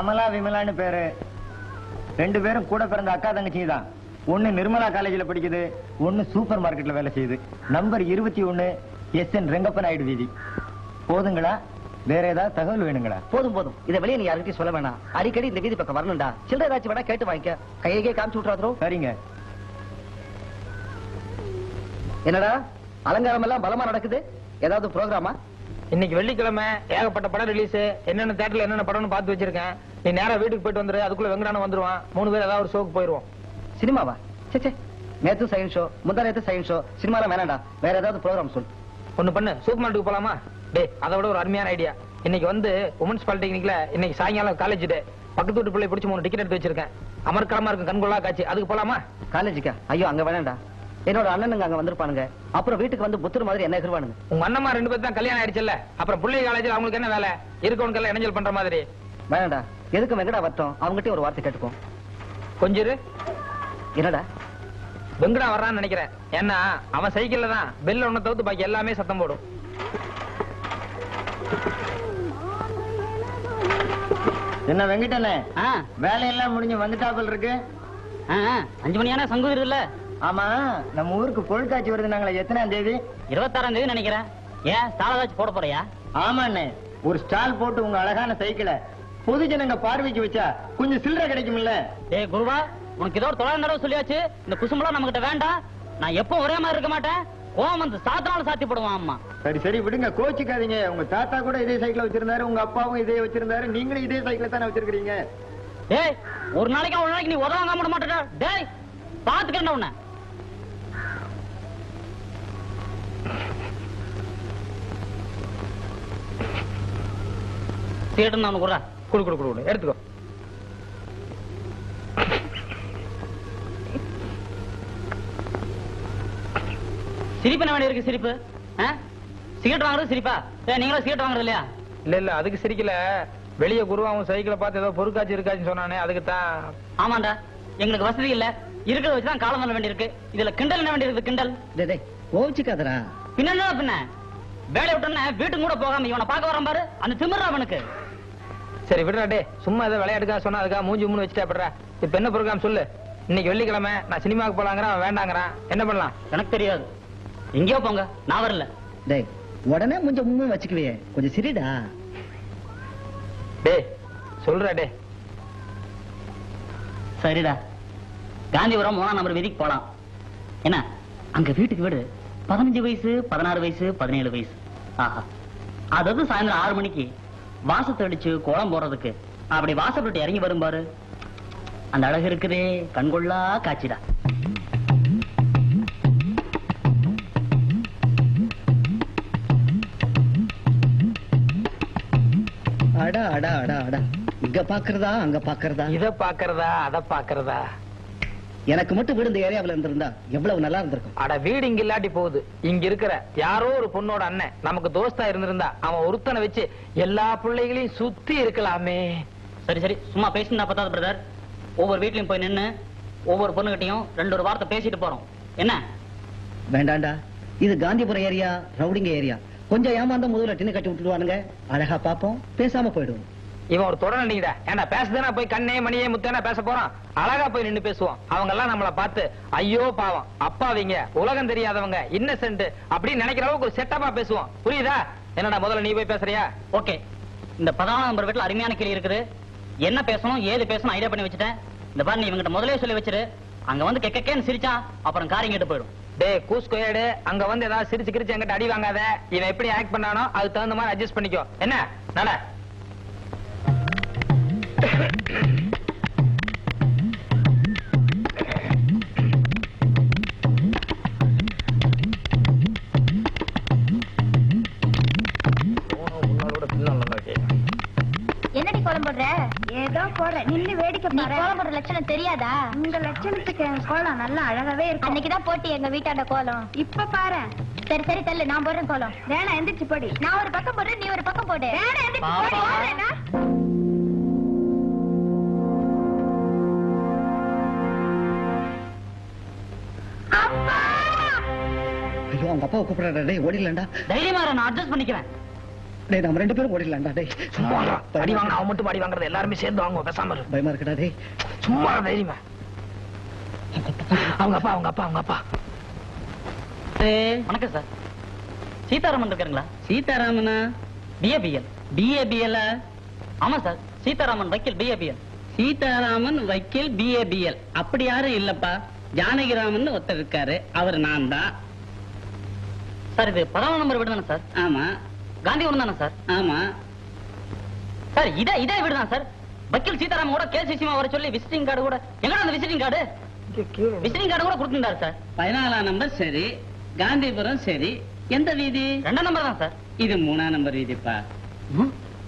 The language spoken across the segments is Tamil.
கமலா விமலான்னு பேரு. 2 பேரும் கூட பிறந்த அக்கா தங்கச்சி தான். ஒன்னு நிர்மலா காலேஜ்ல படிக்குது, ஒன்னு சூப்பர் மார்க்கெட்ல வேலை செய்யுது. நம்பர் 21 SN ரெங்கப்ப நாயுடு வீதி. போதுங்களா? வேற ஏதாவது தகவல் வேணுங்களா? போதும் போதும், இதை வெளியே நீ யாருக்கிட்டையும் சொல்ல வேணாம். அடிக்கடி இந்த வீதி பக்கம் வரணும்டா. சில்லறை ஏதாச்சும் வேணா கேட்டு வாங்கிக்க. கையே காமிச்சு விட்டுறாதோ. சரிங்க. என்னடா அலங்காரம் எல்லாம் பலமா நடக்குது? ஏதாவது ப்ரோக்ராமா? இன்னைக்கு வெள்ளிக்கிழமை ஏகப்பட்ட படம் ரிலீஸ். என்னென்ன தியேட்டர்ல என்னென்ன படம்னு பார்த்து வச்சிருக்கேன். நீ நேரா வீட்டுக்கு போயிட்டு வந்துரு. அதுக்குள்ள வெங்கடான வந்துருவான். 3 பேர் ஏதாவது ஒரு ஷோக்கு போயிருவோம். சினிமாவா? சே, நேத்து சயின்ஸ் ஷோ, முந்தா நேத்து சயின்ஸ் ஷோ. சினிமால வேணாண்டா, வேற ஏதாவது ப்ரோக்ராம் சொல்லு. ஒண்ணு பண்ணு, சூப்பர் மார்க்கெட்டுக்கு போலாமா? டே, அதை விட ஒரு அருமையான ஐடியா. இன்னைக்கு வந்து உமன்ஸ் பாலிடெக்னிக்ல இன்னைக்கு சாயங்காலம் காலேஜ் டே. பக்கத்து வீட்டு பிள்ளை பிடிச்சி 3 டிக்கெட் எடுத்து வச்சிருக்கேன். அமர்க்கலமா இருக்கும், கண்கொள்ளா காட்சி. அதுக்கு போலாமா? காலேஜுக்கா? ஐயோ, அங்க வேணாண்டா. என்னோட அண்ணனுங்க அங்க வந்திருப்பானுங்க. அப்புறம் வீட்டுக்கு வந்து புத்தர் மாதிரி என்ன எதிர்வானுங்க. உங்க அண்ணம்மா 2 பேர் தான் கல்யாணம் ஆயிடுச்சுல்ல. அப்புறம் பிள்ளை காலேஜ்ல அவங்களுக்கு என்ன வேலை? இருக்கவனுக்கெல்லாம் இணைஞ்சல் பண்ற மாதிரி. வேணாண்டா, எதுக்கு வெங்கடா வரட்டும். அவங்ககிட்ட ஒரு வார்த்தை கேட்டுப்போம். கொஞ்சம் என்னடா வெங்கடா வர்றான்னு நினைக்கிறேன். ஏன்னா அவன் சைக்கிள்ல தான் பெல் ஒண்ணு தவிர்த்து பாக்கி எல்லாமே சத்தம் போடும். என்ன வெங்கடனே, வேலையெல்லாம் முடிஞ்சு வந்துட்டாப்பல் இருக்கு. 5 மணியான சங்குதிர் இல்ல? ஆமா, நம்ம ஊருக்கு பொருட்காட்சி வருது. நாங்களே எத்தனாம் தேதி? 26ஆம் தேதி நினைக்கிறேன். ஏன் ஸ்டால் ஏதாச்சும் போட போறியா? ஆமாண்ணே, ஒரு ஸ்டால் போட்டு உங்க அழகான சைக்கிளை பொது ஜனங்க பார்வைக்கு வச்சா கொஞ்சம் சில்லறை கிடைக்கும்ல. ஏ குருவா, உனக்கு ஏதோ 900 தடவை சொல்லியாச்சு. இந்த குசும்பலாம் நம்ம கிட்ட வேண்டாம். நான் எப்போ ஒரே மாதிரி இருக்க மாட்டேன். கோவம் வந்து சாத்தினாலும் சாத்தி போடுவான். அம்மா சரி சரி விடுங்க, கோச்சிக்காதீங்க. உங்க தாத்தா கூட இதே சைக்கிள் வச்சிருந்தாரு, உங்க அப்பாவும் இதே வச்சிருந்தாரு, நீங்களும் இதே சைக்கிள் தானே வச்சிருக்கீங்க. ஏய், ஒரு நாளைக்கு நீ உதவாங்க விட மாட்டேடா. டேய், பாத்துக்கிறேன் உன்னை. தியேட்டர் நான் கூட குடு எடுத்துக்கோ. சிரிப்பு என்ன வேண்டி இருக்கு? சிரிப்பு சிகரெட் வாங்குறது சிரிப்பா? நீங்களும் சிகரெட் வாங்குறது இல்லையா? இல்ல அதுக்கு சிரிக்கல. வெளியே குருவாவும் சைக்கிளை பார்த்து ஏதோ பொறுக்காச்சு இருக்காச்சுன்னு சொன்னானே, அதுக்கு தான். ஆமாண்டா, எங்களுக்கு வசதி இல்ல, இருக்கிறத வச்சுதான் காலம் பண்ண வேண்டி இருக்கு. இதுல கிண்டல் என்ன வேண்டி இருக்கு? கிண்டல் கோவிச்சுக்காதரா. பின்ன வேலையை விட்டோன்னா வீட்டுக்கு கூட போகாம இவனை பார்க்க வரான் பாரு, அந்த திமிரா அவனுக்கு. சரி விடுறா டே, சும்மா ஏதோ விளையாடுக்கா சொன்னா அதுக்கா மூஞ்சி மூணு வச்சுட்டா படுறா. இப்ப என்ன ப்ரோக்ராம் சொல்லு. இன்னைக்கு வெள்ளிக்கிழமை, நான் சினிமாவுக்கு போலாங்கிறான், அவன் வேண்டாங்கிறான். என்ன பண்ணலாம்? எனக்கு தெரியாது. எங்கேயோ போங்க, நான் வரல. டேய், உடனே கொஞ்சம் முன்னு வச்சுக்குவே, கொஞ்சம் சிரிடா. டே சொல்றா டே. சரிடா, காந்திபுரம் 3ஆம் நம்பர் வீதிக்கு போலாம். என்ன, அங்க வீட்டுக்கு வீடு 15 வயசு, 16 வயசு, 17 வயசு. ஆஹா, அதாவது சாயந்தரம் 6 மணிக்கு வாசத்தை அடிச்சு கோலம் போடுறதுக்கு அப்படி வாசப்பட்டு இறங்கி வரும் பாரு, அந்த அழகு இருக்குதே, கண்கொள்ளா காட்சிடா. அடா அடா அடா அடா, இங்க பாக்குறதா அங்க பாக்குறதா, இத பாக்குறதா அத பாக்குறதா. எனக்கு மட்டும் வீடு இந்த ஏரியாவில் இருந்திருந்தா எவ்வளவு நல்லா இருந்திருக்கும். அட, வீடு இங்க இல்லாட்டி போகுது. இங்க இருக்கிற யாரோ ஒரு பொண்ணோட அண்ணன் நமக்கு தோஸ்தா இருந்திருந்தா அவன் ஒருத்தனை வச்சு எல்லா பிள்ளைகளையும் சுத்தி இருக்கலாமே. சரி சரி, சும்மா பேசினா பத்தாது பிரதர். ஒவ்வொரு வீட்லயும் போய் நின்னு ஒவ்வொரு பொண்ணுகிட்டையும் 2 வார்த்தை பேசிட்டு போறோம். என்ன? வேண்டாண்டா, இது காந்திபுரம் ஏரியா, ரவுடிங்க ஏரியா. கொஞ்சம் ஏமாந்த முதல்ல டின்னு கட்டி விட்டுடுவானுங்க. அழகா பாப்போம், பேசாம போயிடுவோம். இவன் ஒரு தொடர் நினைக்கிறா. ஏன்னா பேசுதானா போய் கண்ணே மணியே முத்தேனா பேச போறான். அழகா போய் நின்னு பேசுவோம். அவங்க எல்லாம் நம்மளை பார்த்து ஐயோ பாவம், அப்பாவிங்க, உலகம் தெரியாதவங்க, இன்னசென்ட் அப்படின்னு நினைக்கிற அளவுக்கு ஒரு செட்டப்பா பேசுவோம். புரியுதா? என்னடா முதல்ல நீ போய் பேசுறியா? ஓகே. இந்த 14ஆம் நம்பர் வீட்டுல அருமையான கேள்வி இருக்குது. என்ன பேசணும் ஏது பேசணும் ஐடியா பண்ணி வச்சுட்டேன். இந்த பாரு, நீ இவங்கிட்ட முதலே சொல்லி வச்சிரு. அங்க வந்து கெக்கேன்னு சிரிச்சா அப்புறம் காரியம் கேட்டு போயிடும். டே கூஸ்கோயடு, அங்க வந்து ஏதாவது சிரிச்சு கிரிச்சு எங்கிட்ட அடி வாங்காத. இவன் எப்படி ஆக்ட் பண்ணானோ அதுக்கு தகுந்த மாதிரி அட்ஜஸ்ட் பண்ணிக்கோ. என்ன நட. என்னடி கோலம் போடுற? ஏதோ போடுற, நின்னு வேடிக்கை பாரு. கோலம் போடுற லட்சணம் தெரியாதா? உங்க லட்சணத்துக்கு என் கோலம் நல்லா அழகாவே இருக்கு. அன்னைக்குதான் போட்டி எங்க வீட்டாண்ட கோலம். இப்ப பாரு. சரி சரி தள்ளு, நான் போடுறேன் கோலம். வேணா, எந்திரிச்சு போடி. நான் ஒரு பக்கம் போடுறேன், நீ ஒரு பக்கம் போடு. வேணா, எந்திரிச்சு போடி. ஐயோ, அவங்க அப்பா கூப்பிடுறாரு. ஓடிலண்டா. தைரியமா நான் அட்ஜஸ்ட் பண்ணிக்கிறேன். டேய் நம்ம 2 பேரும் ஓடிடலாம்டா டேய். சும்மா இருடா. அடி வாங்க அவன் மட்டும் அடி வாங்குறது எல்லாருமே சேர்ந்து வாங்குவோம் பேசாம இரு. பயமா இருக்குடா டேய். சும்மா இரு, தைரியமா. அவங்க அப்பா வணக்கம் சார். சீதாராமன் இருக்காருங்களா? சீதாராமனா? பிஏபிஎல். பிஏபிஎல்? ஆமா சார், சீதாராமன் வக்கீல் பிஏபிஎல். சீதாராமன் வக்கீல் பிஏபிஎல் அப்படி யாரும் இல்லப்பா. ஜானகிராமன் ஒருத்தர் இருக்காரு, அவர் நான் தான். சார் இது 10ஆம் நம்பர் வீடு தானே சார்? ஆமா காந்திபுரம் தானே சார்? ஆமா. சார் இதே வீடு தான் சார். வக்கீல் சீதாராமன் கூட கேஸ் விஷயமா வர சொல்லி விசிட்டிங் கார்டு கூட எங்கடா அந்த விசிட்டிங் கார்டு? விசிட்டிங் கார்டு கூட கொடுத்துருந்தாரு சார். 14ஆம் நம்பர் சரி, காந்திபுரம் சரி. எந்த வீதி? 2ஆம் நம்பர் தான் சார். இது 3ஆம் நம்பர் வீதிப்பா.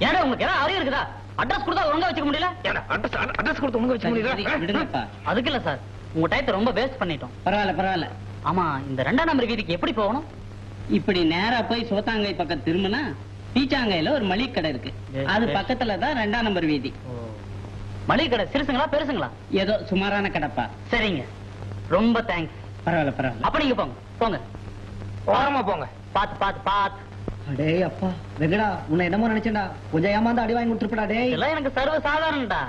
ஏடா உங்களுக்கு ஏதாவது அறிவு இருக்குதா? அட்ரஸ் கொடுத்தா ஒழுங்கா வச்சுக்க முடியல? அட்ரஸ் கொடுத்து உங்க வச்சு சரி, முடியுதா? விடுங்கப்பா. அதுக்கு இல்ல சார், உங்க டயத்தை ரொம்ப வேஸ்ட் பண்ணிட்டோம். பரவாயில்ல. ஆமா, இந்த 2ஆம் நம்பர் வீதிக்கு எப்படி போகணும்? இப்படி நேரா போய் சோத்தாங்கை பக்கம் திரும்பினா பீச்சாங்கையில ஒரு மளிகை கடை இருக்கு. அது பக்கத்துல தான் 2ஆம் நம்பர் வீதி. மளிகை கடை சிறுசுங்களா பெருசுங்களா? ஏதோ சுமாரான கடைப்பா. சரிங்க, ரொம்ப தேங்க்ஸ். பரவாயில்ல. அப்ப நீங்க போங்க. ஓரமா போங்க. பாத்து. டேய் அப்பா வெங்கடா, உன்னை என்னமோ நினைச்சேன்டா. கொஞ்சம் ஏமாந்து அடி வாங்கி கொடுத்துருப்படா டேய். இதெல்லாம் எனக்கு சர்வ சாதாரணடா.